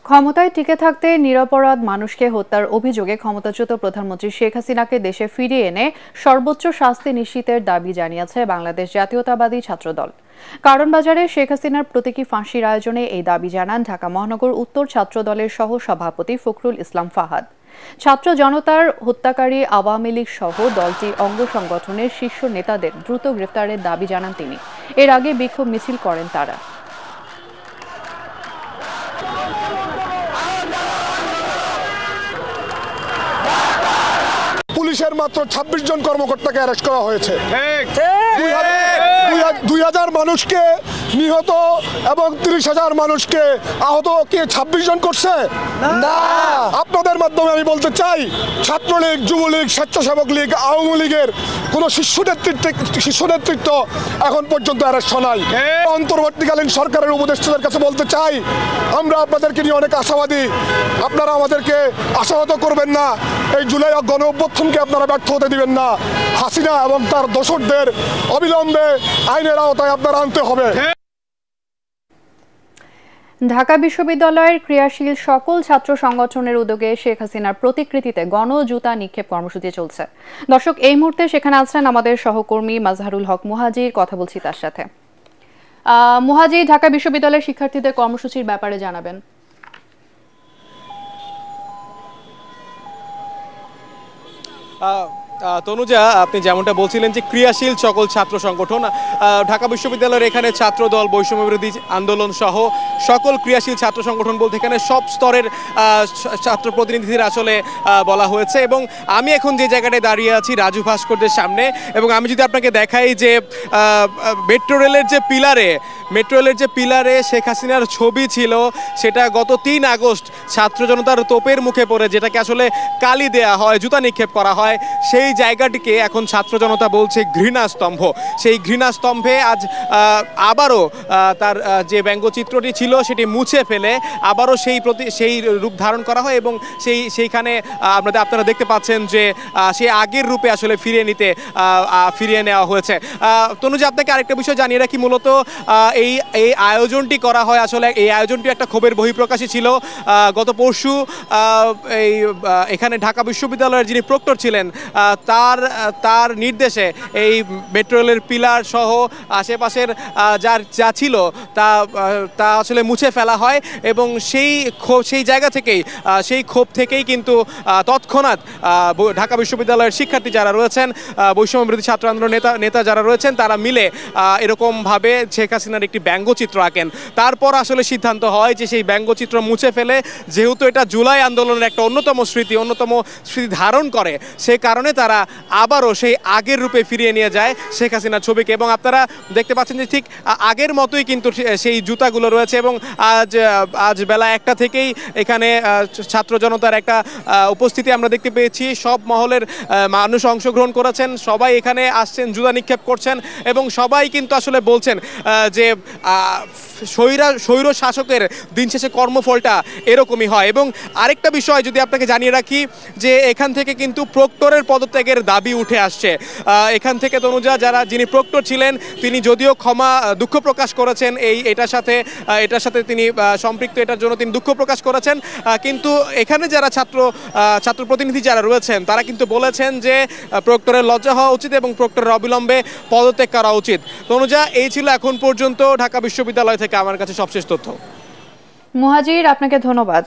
ক্ষমতায় টিকে থাকতে নিরপরাধ মানুষকে হত্যার অভিযোগে ক্ষমতাচ্যুত প্রধানমন্ত্রী শেখ হাসিনাকে দেশে ফিরিয়ে এনে সর্বোচ্চ শাস্তি নিশ্চিতের দাবি জানিয়েছে বাংলাদেশ জাতীয়তাবাদী ছাত্রদল। কারণ বাজারে শেখ হাসিনার প্রতীকী ফাঁসির আয়োজনে এই দাবি জানান ঢাকা মহানগর উত্তর ছাত্রদলের সহ সভাপতি ফখরুল ইসলাম ফাহাদ। ছাত্র জনতার হত্যাকারী আওয়ামী লীগ সহ দলটির অঙ্গ সংগঠনের শীর্ষ নেতাদের দ্রুত গ্রেফতারের দাবি জানান তিনি। এর আগে বিক্ষোভ মিছিল করেন তারা। পুলিশের মাত্র ২৬ জন কর্মকর্তাকে অ্যারেস্ট করা হয়েছে। ২,০০০ মানুষকে নিহত এবং ৩০,০০০ মানুষকে আহত কে ২৬ জন করছে না। আপনাদের মাধ্যমে আমি বলতে চাই, ছাত্রলীগ, যুবলীগ, স্বেচ্ছাসেবক লীগ, আওয়ামী লীগের কোন শীর্ষ নেতৃত্ব এখন পর্যন্ত অ্যারেস্ট নাই। অন্তর্বর্তীকালীন সরকারের উপদেষ্টাদের কাছে বলতে চাই, আমরা আপনাদেরকে নিয়ে অনেক আশাবাদী। আপনারা আমাদেরকে আশাহত করবেন না। এই জুলাই গণ অভ্যুত্থানকে আপনারা ব্যর্থ হতে দিবেন না। হাসিনা এবং তার দোসরদের অবিলম্বে আইনের আওতায় আপনারা আনতে হবে। ঢাকা বিশ্ববিদ্যালয়ের ক্রিয়াশীল সকল ছাত্র সংগঠনের উদ্যোগে শেখ হাসিনার প্রতিকৃতিতে গণজুতা নিক্ষেপ কর্মসূচি চলছে। দর্শক, এই মুহূর্তে সেখানে আছেন আমাদের সহকর্মী মাজহারুল হক মুহাজির। কথা বলছি তার সাথে। মুহাজির, ঢাকা বিশ্ববিদ্যালয়ের শিক্ষার্থীদের কর্মসূচির ব্যাপারে জানাবেন। তনুজা, আপনি যেমনটা বলছিলেন যে ক্রিয়াশীল সকল ছাত্র সংগঠন, ঢাকা বিশ্ববিদ্যালয়ের এখানে ছাত্রদল, বৈষম্য বিরোধী আন্দোলন সহ সকল ক্রিয়াশীল ছাত্র সংগঠন বলতে এখানে সব স্তরের ছাত্র প্রতিনিধিদের আসলে বলা হয়েছে। এবং আমি এখন যে জায়গাটায় দাঁড়িয়ে আছি রাজু ভাস্করদের সামনে, এবং আমি যদি আপনাকে দেখাই যে মেট্রো রেলের যে পিলারে শেখ হাসিনার ছবি ছিল, সেটা গত ৩ আগস্ট ছাত্র জনতার তোপের মুখে পড়ে যেটাকে আসলে কালি দেয়া হয়, জুতা নিক্ষেপ করা হয়, সেই জায়গাটিকে এখন ছাত্র জনতা বলছে ঘৃণাস্তম্ভ। সেই ঘৃণাস্তম্ভে আজ আবারও তার যে ব্যঙ্গচিত্রটি ছিল সেটি মুছে ফেলে আবারও সেই রূপ ধারণ করা হয়, এবং সেইখানে আপনারা দেখতে পাচ্ছেন যে সেই আগের রূপে আসলে ফিরিয়ে নেওয়া হয়েছে। তনুজা, আপনাকে আরেকটা বিষয় জানিয়ে রাখি, মূলত এই আয়োজনটি করা হয়, আসলে এই আয়োজনটি একটা ক্ষোভের বহিঃপ্রকাশই ছিল। গত পরশু এখানে ঢাকা বিশ্ববিদ্যালয়ের যিনি প্রক্টর ছিলেন তার নির্দেশে এই মেট্রো রেলের পিলার সহ আশেপাশের যা ছিল তা আসলে মুছে ফেলা হয়, এবং সেই জায়গা থেকেই সেই ক্ষোভ থেকেই কিন্তু তৎক্ষণাৎ ঢাকা বিশ্ববিদ্যালয়ের শিক্ষার্থী যারা রয়েছেন, বৈষম্য বিরোধী ছাত্র আন্দোলন নেতা যারা রয়েছেন, তারা মিলে এরকমভাবে শেখ হাসিনার একটি ব্যঙ্গচিত্র আঁকেন। তারপর আসলে সিদ্ধান্ত হয় যে সেই ব্যঙ্গচিত্র মুছে ফেলে, যেহেতু এটা জুলাই আন্দোলনের একটা অন্যতম স্মৃতি ধারণ করে, সে কারণে তারা আবারও সেই আগের রূপে ফিরিয়ে নিয়ে যায় শেখ হাসিনার ছবিকে। এবং আপনারা দেখতে পাচ্ছেন যে ঠিক আগের মতোই কিন্তু সেই জুতাগুলো রয়েছে, এবং আজ বেলা 1টা থেকেই এখানে ছাত্র জনতার একটা উপস্থিতি আমরা দেখতে পেয়েছি। সব মহলের মানুষ অংশগ্রহণ করেছেন, সবাই এখানে আসছেন, জুতা নিক্ষেপ করছেন, এবং সবাই কিন্তু আসলে বলছেন যে স্বৈর শাসকের দিন শেষে কর্মফলটা এরকমই হয়। এবং আরেকটা বিষয় যদি আপনাকে জানিয়ে রাখি যে এখান থেকে কিন্তু প্রক্টরের পদত্যাগের দাবি উঠে আসছে। এখান থেকে তনুজা, যিনি প্রক্টর ছিলেন তিনি যদিও দুঃখ প্রকাশ করেছেন এটার সাথে তিনি সম্পৃক্ত, এটার জন্য তিনি দুঃখ প্রকাশ করেছেন, কিন্তু এখানে যারা ছাত্র প্রতিনিধি যারা রয়েছেন তারা কিন্তু বলেছেন যে প্রক্টরের লজ্জা হওয়া উচিত এবং প্রক্টরের অবিলম্বে পদত্যাগ করা উচিত। তনুজা, এই ছিল এখন পর্যন্ত ঢাকা বিশ্ববিদ্যালয় থেকে আমার কাছে সবশেষ তথ্য। মুহাজির, আপনাকে ধন্যবাদ।